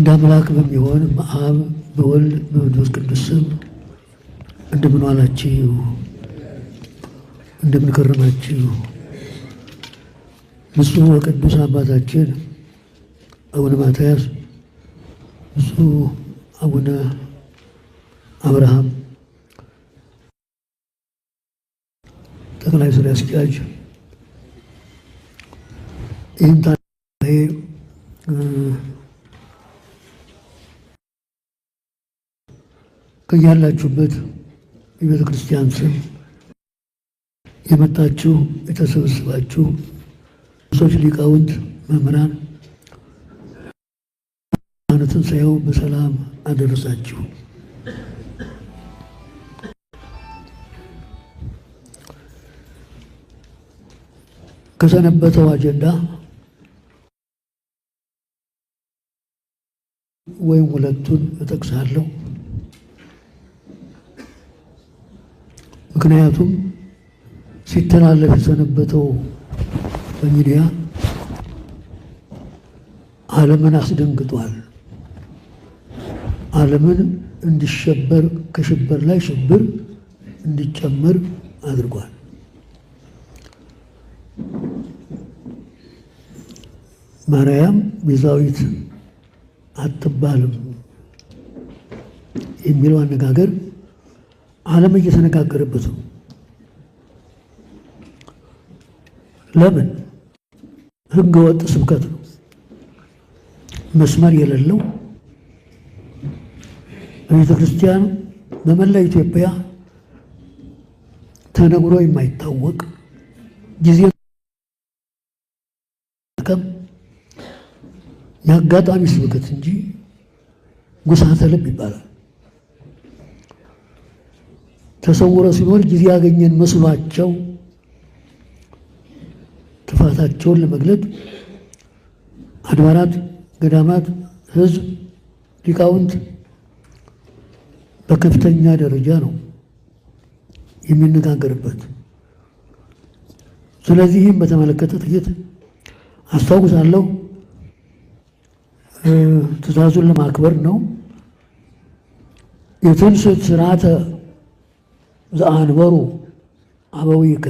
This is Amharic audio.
አንድ አምላክ በሚሆን በአብ በወልድ በመንፈስ ቅዱስ ስም እንደምን ዋላችሁ? እንደምን ከረማችሁ? ብፁዕ ወቅዱስ አባታችን አቡነ ማትያስ፣ ብፁዕ አቡነ አብርሃም ጠቅላይ ስራ አስኪያጅ፣ ይህን ታሪካዊ ከያላችሁበት የቤተ ክርስቲያን ስም የመጣችሁ የተሰበሰባችሁ ሰዎች፣ ሊቃውንት፣ መምህራን ትንሣኤው በሰላም አደረሳችሁ። ከሰነበተው አጀንዳ ወይም ሁለቱን እጠቅሳለሁ። ምክንያቱም ሲተላለፍ የሰነበተው በሚዲያ ዓለምን አስደንግጧል። ዓለምን እንዲሸበር ከሽበር ላይ ሽብር እንዲጨመር አድርጓል። ማርያም ቤዛዊት አትባልም የሚለው አነጋገር ዓለም እየተነጋገረበት ነው። ለምን? ሕገ ወጥ ስብከት ነው። መስመር የሌለው በቤተ ክርስቲያን በመላ ኢትዮጵያ ተነግሮ የማይታወቅ ጊዜ የአጋጣሚ ስብከት እንጂ ጉሳተ ልብ ይባላል። ተሰውረ ሲኖር ጊዜ ያገኘን መስሏቸው ጥፋታቸውን ለመግለጥ አድባራት፣ ገዳማት፣ ሕዝብ፣ ሊቃውንት በከፍተኛ ደረጃ ነው የሚነጋገርበት። ስለዚህም በተመለከተ ጥቂት አስታውሳለሁ። ትእዛዙን ለማክበር ነው። የትንሣኤ ሥርዓተ ዘአንበሩ አበዊከ